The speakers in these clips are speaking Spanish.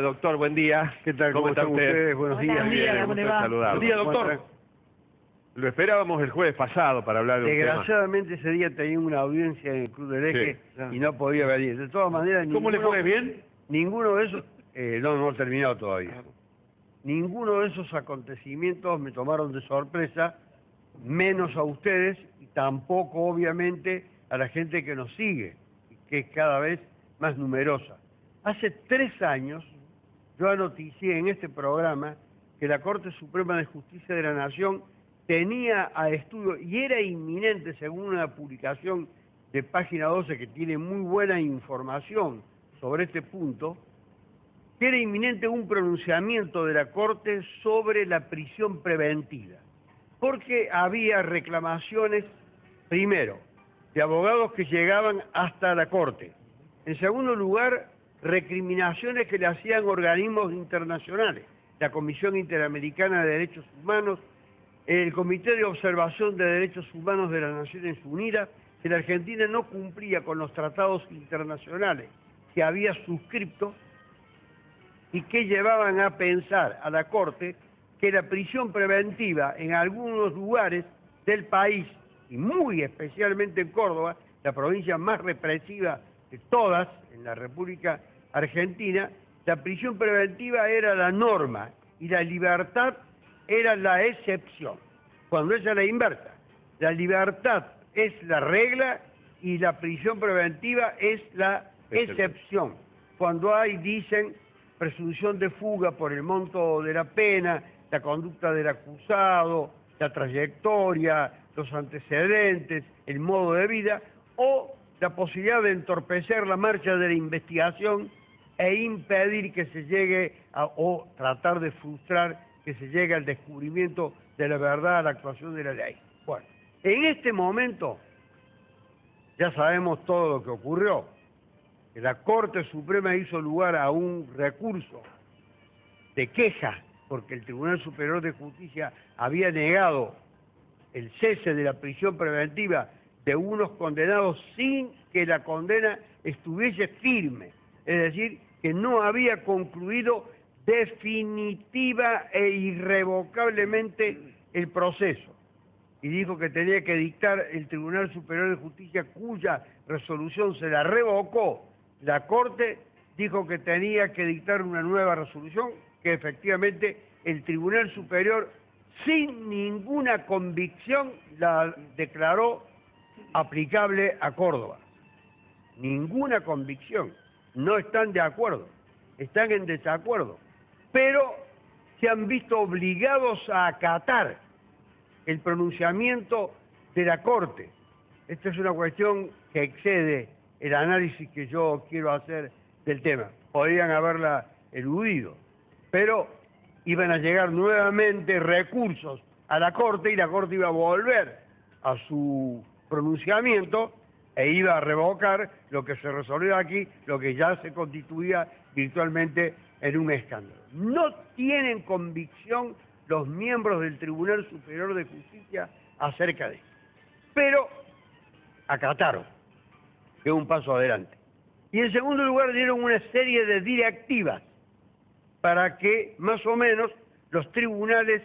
Doctor, buen día. ¿Qué tal? ¿Cómo está están usted? ustedes? Buenos días. Buen día, ¿cómo le va? Saludarlo. Buen día, doctor. Lo esperábamos el jueves pasado para hablar de un tema. Desgraciadamente ese día tenía una audiencia en el Club del Eje y no podía venir. De todas maneras, ¿Cómo le fue? ¿Bien? Ninguno de esos, no he terminado todavía. Ninguno de esos acontecimientos me tomaron de sorpresa, menos a ustedes y tampoco, obviamente, a la gente que nos sigue, que es cada vez más numerosa. Hace 3 años, yo anoticié en este programa que la Corte Suprema de Justicia de la Nación tenía a estudio, y era inminente, según una publicación de Página 12 que tiene muy buena información sobre este punto, que era inminente un pronunciamiento de la Corte sobre la prisión preventiva, porque había reclamaciones, primero, de abogados que llegaban hasta la Corte, en segundo lugar, recriminaciones que le hacían organismos internacionales, la Comisión Interamericana de Derechos Humanos, el Comité de Observación de Derechos Humanos de las Naciones Unidas, que la Argentina no cumplía con los tratados internacionales que había suscrito y que llevaban a pensar a la Corte que la prisión preventiva en algunos lugares del país, y muy especialmente en Córdoba, la provincia más represiva de todas en la República Argentina, la prisión preventiva era la norma y la libertad era la excepción, cuando ella es la inversa. La libertad es la regla y la prisión preventiva es la excepción. Cuando hay, dicen, presunción de fuga por el monto de la pena, la conducta del acusado, la trayectoria, los antecedentes, el modo de vida, o la posibilidad de entorpecer la marcha de la investigación e impedir que se llegue a, o tratar de frustrar que se llegue al descubrimiento de la verdad, a la actuación de la ley. Bueno, en este momento ya sabemos todo lo que ocurrió. Que la Corte Suprema hizo lugar a un recurso de queja porque el Tribunal Superior de Justicia había negado el cese de la prisión preventiva de unos condenados sin que la condena estuviese firme, es decir, que no había concluido definitiva e irrevocablemente el proceso. Y dijo que tenía que dictar el Tribunal Superior de Justicia, cuya resolución se la revocó. La Corte dijo que tenía que dictar una nueva resolución, que efectivamente el Tribunal Superior, sin ninguna convicción, la declaró aplicable a Córdoba. Ninguna convicción. No están de acuerdo, están en desacuerdo, pero se han visto obligados a acatar el pronunciamiento de la Corte. Esta es una cuestión que excede el análisis que yo quiero hacer del tema. Podrían haberla eludido, pero iban a llegar nuevamente recursos a la Corte y la Corte iba a volver a su pronunciamiento e iba a revocar lo que se resolvió aquí, lo que ya se constituía virtualmente en un escándalo. No tienen convicción los miembros del Tribunal Superior de Justicia acerca de esto, pero acataron, que es un paso adelante. Y en segundo lugar dieron una serie de directivas para que más o menos los tribunales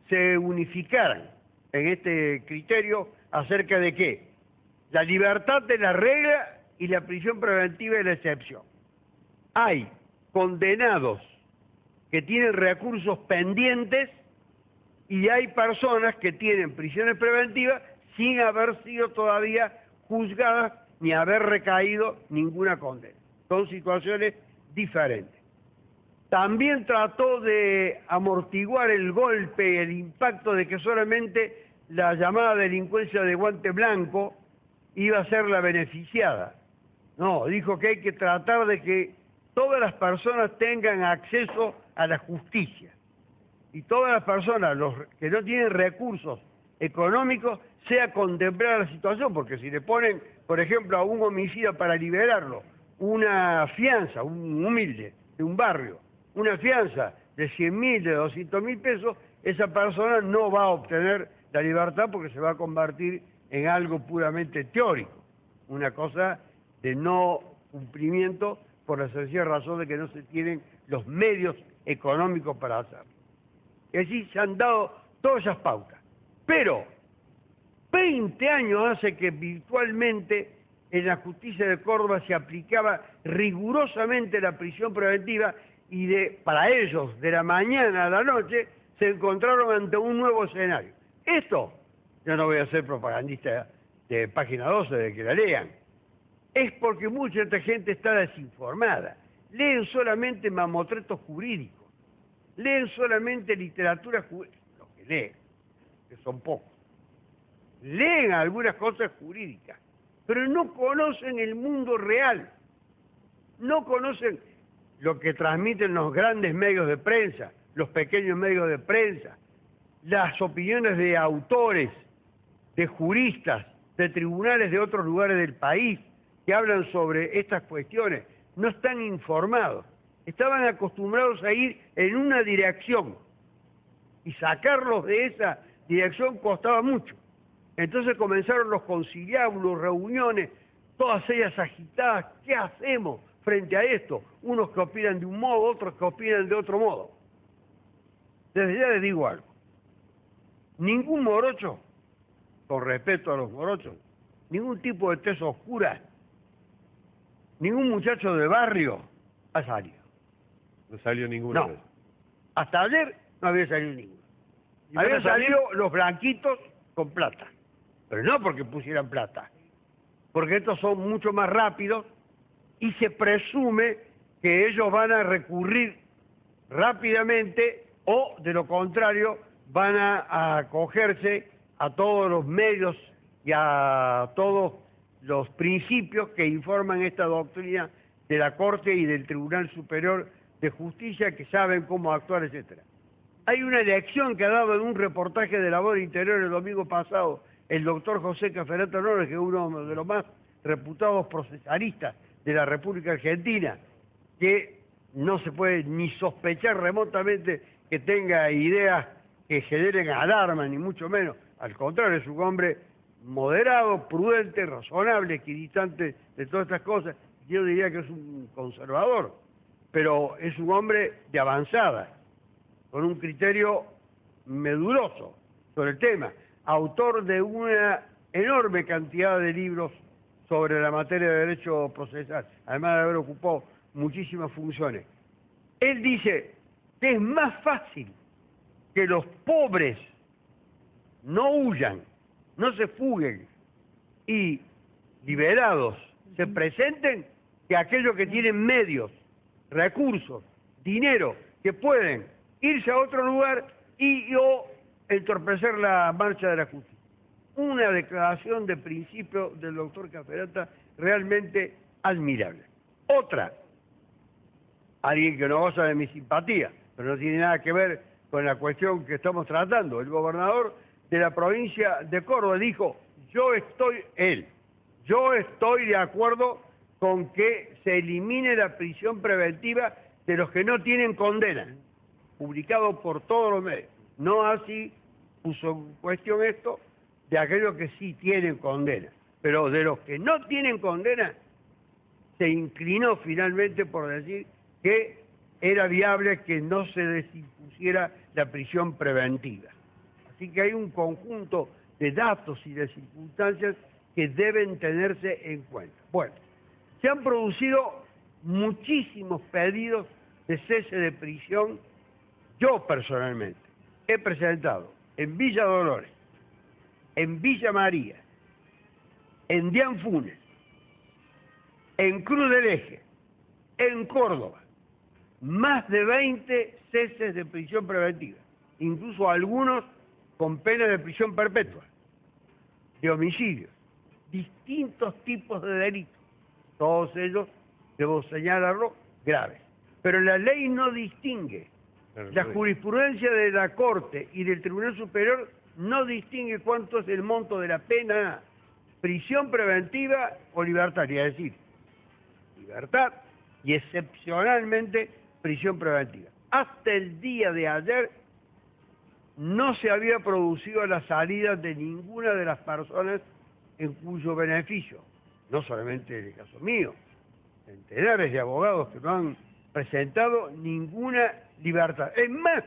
se unificaran en este criterio acerca de qué: la libertad de la regla y la prisión preventiva de la excepción. Hay condenados que tienen recursos pendientes y hay personas que tienen prisiones preventivas sin haber sido todavía juzgadas ni haber recaído ninguna condena. Son situaciones diferentes. También trató de amortiguar el golpe, el impacto de que solamente la llamada delincuencia de guante blanco iba a ser la beneficiada. No, dijo que hay que tratar de que todas las personas tengan acceso a la justicia. Y todas las personas, los que no tienen recursos económicos, sea contemplada la situación, porque si le ponen, por ejemplo, a un homicida para liberarlo, una fianza, un humilde de un barrio, una fianza de 100.000, de 200.000 pesos, esa persona no va a obtener la libertad porque se va a convertir en algo puramente teórico, una cosa de no cumplimiento por la sencilla razón de que no se tienen los medios económicos para hacerlo. Y así se han dado todas esas pautas. Pero 20 años hace que virtualmente en la justicia de Córdoba se aplicaba rigurosamente la prisión preventiva y para ellos, de la mañana a la noche, se encontraron ante un nuevo escenario. Esto, yo no voy a ser propagandista de Página 12 de que la lean, es porque mucha esta gente está desinformada. Leen solamente mamotretos jurídicos, leen solamente literatura jurídica, lo que leen, que son pocos. Leen algunas cosas jurídicas, pero no conocen el mundo real, no conocen lo que transmiten los grandes medios de prensa, los pequeños medios de prensa, las opiniones de autores, de juristas, de tribunales de otros lugares del país que hablan sobre estas cuestiones. No están informados, estaban acostumbrados a ir en una dirección y sacarlos de esa dirección costaba mucho. Entonces comenzaron los conciliábulos, reuniones, todas ellas agitadas. ¿Qué hacemos frente a esto? Unos que opinan de un modo, otros que opinan de otro modo. Desde ya les digo algo. Ningún morocho, con respeto a los morochos, ningún tipo de tez oscura, ningún muchacho de barrio ha salido. No salió ninguno. No. Hasta ayer no había salido ninguno. Habían salir? salido los blanquitos con plata. Pero no porque pusieran plata, porque estos son mucho más rápidos y se presume que ellos van a recurrir rápidamente o, de lo contrario, van a acogerse a todos los medios y a todos los principios que informan esta doctrina de la Corte y del Tribunal Superior de Justicia, que saben cómo actuar, etcétera. Hay una lección que ha dado en un reportaje de Labor Interior el domingo pasado el doctor José Cafferata Nores, que es uno de los más reputados procesalistas de la República Argentina, que no se puede ni sospechar remotamente que tenga ideas que generen alarma, ni mucho menos. Al contrario, es un hombre moderado, prudente, razonable, equidistante de todas estas cosas. Yo diría que es un conservador, pero es un hombre de avanzada, con un criterio meduloso sobre el tema, autor de una enorme cantidad de libros sobre la materia de derecho procesal, además de haber ocupado muchísimas funciones. Él dice que es más fácil que los pobres no huyan, no se fuguen y liberados se presenten, que aquellos que tienen medios, recursos, dinero, que pueden irse a otro lugar y o entorpecer la marcha de la justicia. Una declaración de principio del doctor Cafferata realmente admirable. Otra, alguien que no goza de mi simpatía, pero no tiene nada que ver con la cuestión que estamos tratando. El gobernador de la provincia de Córdoba dijo, yo estoy de acuerdo con que se elimine la prisión preventiva de los que no tienen condena, publicado por todos los medios. No así puso en cuestión esto de aquellos que sí tienen condena, pero de los que no tienen condena se inclinó finalmente por decir que era viable que no se desimpusiera la prisión preventiva. Así que hay un conjunto de datos y de circunstancias que deben tenerse en cuenta. Bueno, se han producido muchísimos pedidos de cese de prisión. Yo personalmente he presentado en Villa Dolores, en Villa María, en Dianfunes, en Cruz del Eje, en Córdoba, más de 20 ceses de prisión preventiva, incluso algunos con pena de prisión perpetua, de homicidios, distintos tipos de delitos, todos ellos, debo señalarlo, graves. Pero la ley no distingue. La jurisprudencia de la Corte y del Tribunal Superior no distingue cuánto es el monto de la pena, prisión preventiva o libertaria, es decir, libertad y excepcionalmente prisión preventiva. Hasta el día de ayer no se había producido la salida de ninguna de las personas en cuyo beneficio, no solamente en el caso mío, centenares de abogados que lo han presentado ninguna libertad. Es más,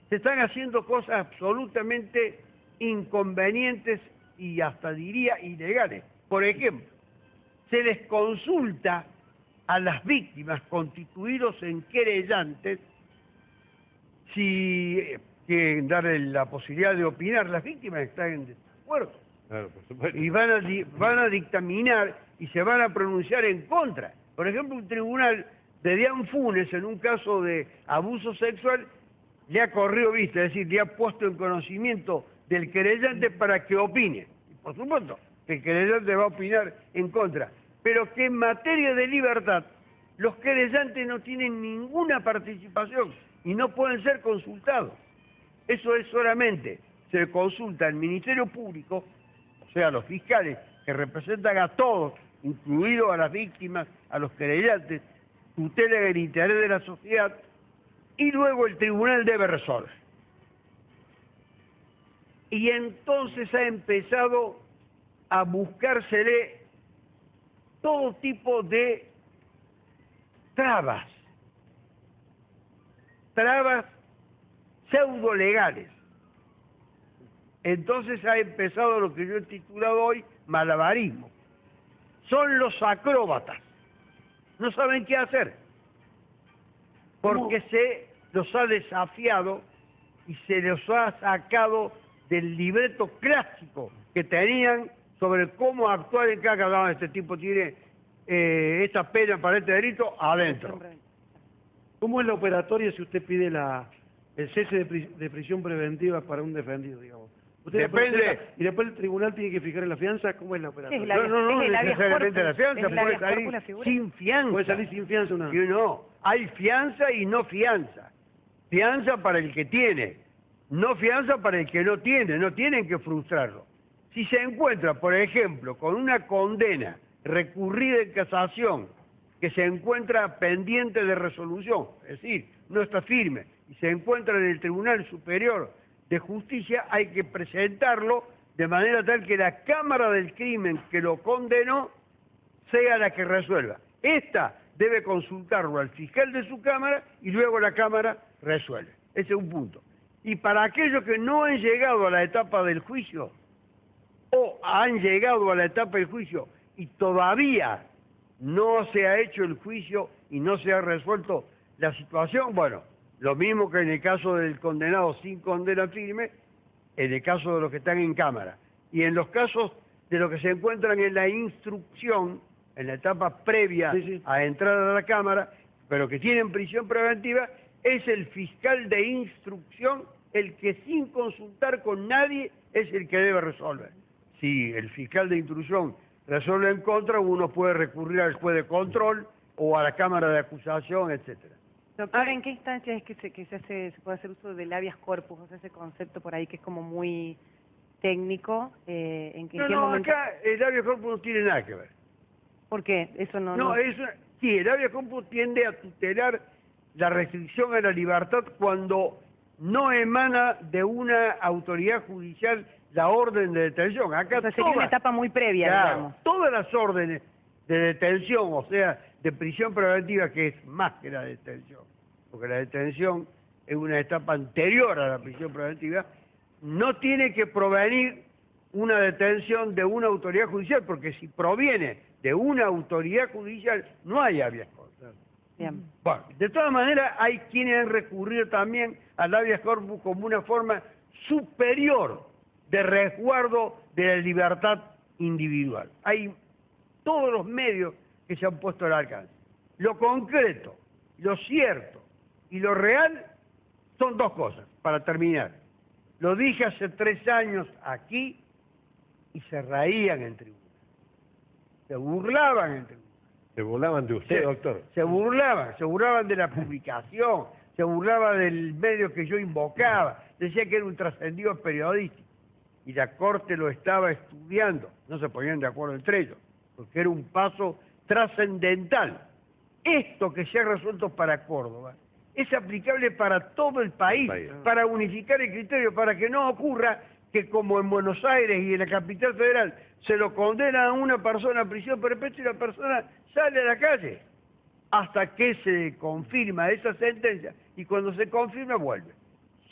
se están haciendo cosas absolutamente inconvenientes y hasta diría ilegales. Por ejemplo, se les consulta a las víctimas constituidos en querellantes si quieren darle la posibilidad de opinar. Las víctimas están en desacuerdo. Claro, por supuesto. Y van a dictaminar y se van a pronunciar en contra. Por ejemplo, un tribunal de Dian Funes, en un caso de abuso sexual, le ha corrido vista, es decir, le ha puesto en conocimiento del querellante para que opine. Y por supuesto, que el querellante va a opinar en contra. Pero que en materia de libertad, los querellantes no tienen ninguna participación y no pueden ser consultados. Eso es solamente, se consulta al Ministerio Público, o sea, a los fiscales que representan a todos, incluido a las víctimas, a los querellantes, tutelan el interés de la sociedad, y luego el tribunal debe resolver. Y entonces ha empezado a buscársele todo tipo de trabas pseudo-legales. Entonces ha empezado lo que yo he titulado hoy malabarismo. Son los acróbatas. No saben qué hacer. Porque se los ha desafiado y se los ha sacado del libreto clásico que tenían sobre cómo actuar en cada caso. Este tipo tiene esta pena para este delito adentro. ¿Cómo es la operatoria si usted pide el cese de prisión preventiva para un defendido, digamos? Usted Depende. la presenta y después el tribunal tiene que fijar en la fianza. ¿Cómo es la operatoria? Es la- No es el habeas necesariamente la corpus, fianza, es el puede habeas corpus salir la figura. sin fianza. Puede salir sin fianza una... Y no, hay fianza y no fianza. Fianza para el que tiene, no fianza para el que no tiene. No tienen que frustrarlo. Si se encuentra, por ejemplo, con una condena recurrida en casación que se encuentra pendiente de resolución, es decir, no está firme, y se encuentra en el Tribunal Superior de Justicia, hay que presentarlo de manera tal que la Cámara del Crimen que lo condenó sea la que resuelva. Esta debe consultarlo al fiscal de su Cámara y luego la Cámara resuelve. Ese es un punto. Y para aquellos que no han llegado a la etapa del juicio, o han llegado a la etapa del juicio y todavía no se ha hecho el juicio y no se ha resuelto la situación, bueno, lo mismo que en el caso del condenado sin condena firme, en el caso de los que están en Cámara. Y en los casos de los que se encuentran en la instrucción, en la etapa previa a entrar a la Cámara, pero que tienen prisión preventiva, es el fiscal de instrucción el que sin consultar con nadie es el que debe resolver. Si el fiscal de instrucción resuelve en contra, uno puede recurrir al juez de control o a la Cámara de Acusación, etcétera. Doctor, ¿en qué instancia es que se puede hacer uso del habeas corpus? O sea, ese concepto por ahí que es como muy técnico. ¿En qué No, momento? acá el habeas corpus no tiene nada que ver. ¿Por qué? Eso no... Sí, el habeas corpus tiende a tutelar la restricción a la libertad cuando no emana de una autoridad judicial la orden de detención. Acá O sea, sería una etapa muy previa, digamos. todas las órdenes de detención, o sea, de prisión preventiva, que es más que la detención, porque la detención es una etapa anterior a la prisión preventiva, no tiene que provenir una detención de una autoridad judicial, porque si proviene de una autoridad judicial, no hay habeas corpus. Bien. Bueno, de todas maneras, hay quienes han recurrido también al habeas corpus como una forma superior de resguardo de la libertad individual. Hay todos los medios que se han puesto al alcance. Lo concreto, lo cierto y lo real son dos cosas, para terminar. Lo dije hace 3 años aquí y se reían en tribunal. Se burlaban en tribunal. Se burlaban de usted, doctor. Se burlaban de la publicación, se burlaban del medio que yo invocaba, decía que era un trascendido periodístico. Y la Corte lo estaba estudiando, no se ponían de acuerdo entre ellos, porque era un paso trascendental. Esto que se ha resuelto para Córdoba es aplicable para todo el país, para unificar el criterio, para que no ocurra que como en Buenos Aires y en la capital federal se lo condena a una persona a prisión perpetua y la persona sale a la calle. hasta que se confirma esa sentencia, y cuando se confirma vuelve.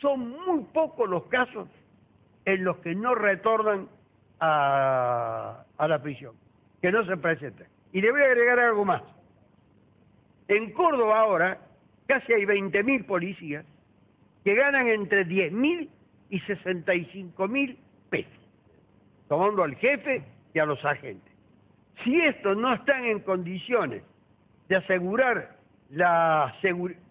Son muy pocos los casos en los que no retornan a la prisión, que no se presenten. Y le voy a agregar algo más. En Córdoba ahora casi hay 20.000 policías que ganan entre 10.000 y 65.000 pesos, tomando al jefe y a los agentes. Si estos no están en condiciones de asegurar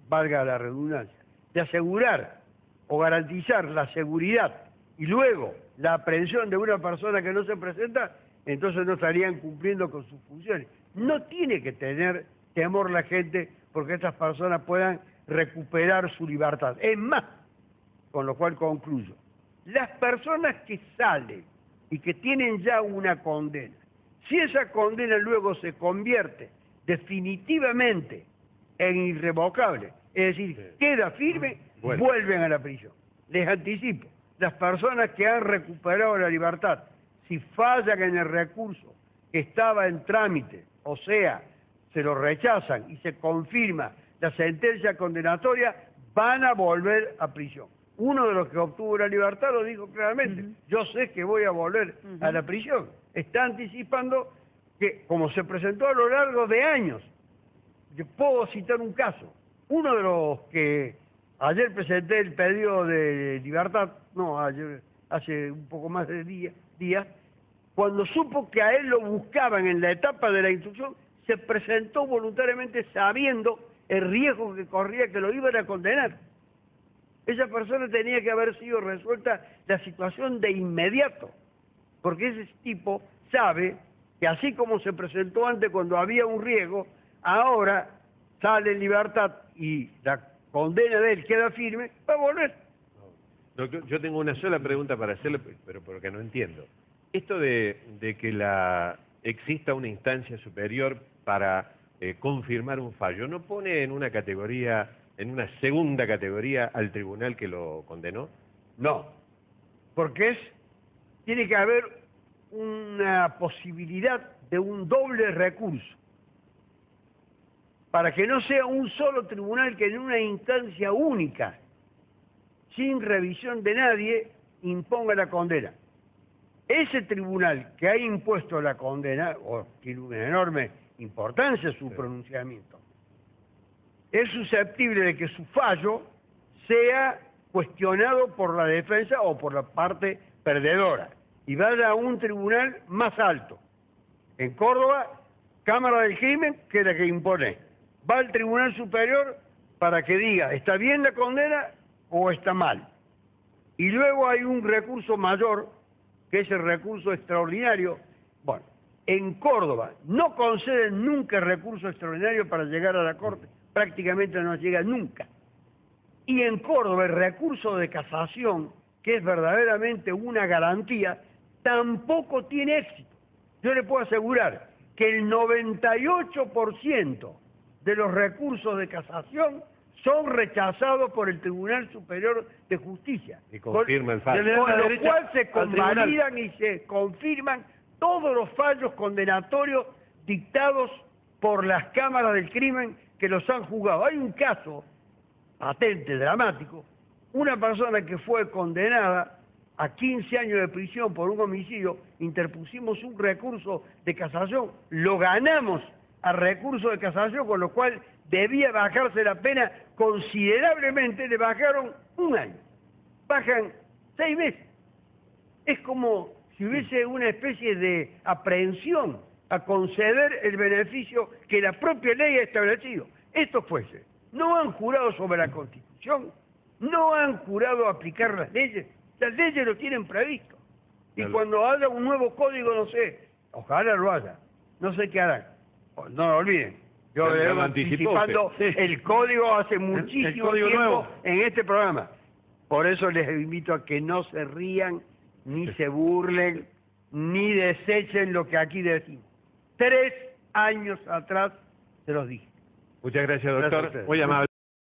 valga la redundancia, de asegurar o garantizar la seguridad y luego la aprehensión de una persona que no se presenta, entonces no estarían cumpliendo con sus funciones. No tiene que tener temor la gente porque estas personas puedan recuperar su libertad. Es más, con lo cual concluyo, las personas que salen y que tienen ya una condena, si esa condena luego se convierte definitivamente en irrevocable, es decir, queda firme, vuelven a la prisión. Les anticipo, las personas que han recuperado la libertad, si fallan en el recurso que estaba en trámite, o sea, se lo rechazan y se confirma la sentencia condenatoria, van a volver a prisión. Uno de los que obtuvo la libertad lo dijo claramente, yo sé que voy a volver a la prisión. Está anticipando que, como se presentó a lo largo de años, yo puedo citar un caso. Uno de los que ayer presenté el pedido de libertad, no, ayer, hace un poco más de días, cuando supo que a él lo buscaban en la etapa de la instrucción, se presentó voluntariamente sabiendo el riesgo que corría que lo iban a condenar. Esa persona tenía que haber sido resuelta la situación de inmediato, porque ese tipo sabe que así como se presentó antes cuando había un riesgo, ahora sale en libertad y la condena de él queda firme, va a volver. Doctor, yo tengo una sola pregunta para hacerle, pero porque no entiendo. Esto de que exista una instancia superior para confirmar un fallo, ¿no pone en una categoría, en una segunda categoría al tribunal que lo condenó? No, porque tiene que haber una posibilidad de un doble recurso, para que no sea un solo tribunal que en una instancia única, sin revisión de nadie, imponga la condena. Ese tribunal que ha impuesto la condena, o tiene una enorme importancia su pronunciamiento, es susceptible de que su fallo sea cuestionado por la defensa o por la parte perdedora y vaya a un tribunal más alto. En Córdoba, Cámara del Crimen, que es la que impone. Va al Tribunal Superior para que diga, ¿está bien la condena o está mal? Y luego hay un recurso mayor, que es el recurso extraordinario. Bueno, en Córdoba no conceden nunca recurso extraordinario para llegar a la Corte, prácticamente no llega nunca. Y en Córdoba el recurso de casación, que es verdaderamente una garantía, tampoco tiene éxito. Yo le puedo asegurar que el 98% de los recursos de casación son rechazados por el Tribunal Superior de Justicia. Y confirma el fallo. Con lo cual se convalidan y se confirman todos los fallos condenatorios dictados por las cámaras del crimen que los han juzgado. Hay un caso patente, dramático, una persona que fue condenada a 15 años de prisión por un homicidio, interpusimos un recurso de casación, lo ganamos a recurso de casación, con lo cual debía bajarse la pena considerablemente, le bajaron 1 año, bajan 6 meses. Es como si hubiese una especie de aprehensión a conceder el beneficio que la propia ley ha establecido. Estos jueces no han jurado sobre la Constitución, no han jurado aplicar las leyes lo tienen previsto. Y cuando haya un nuevo código, no sé, ojalá lo haya, no sé qué harán. No lo olviden, yo le vengo anticipando el código hace muchísimo tiempo nuevo en este programa. Por eso les invito a que no se rían, ni se burlen, ni desechen lo que aquí decimos. 3 años atrás se los dije. Muchas gracias, doctor. Gracias a ustedes. Muy amable.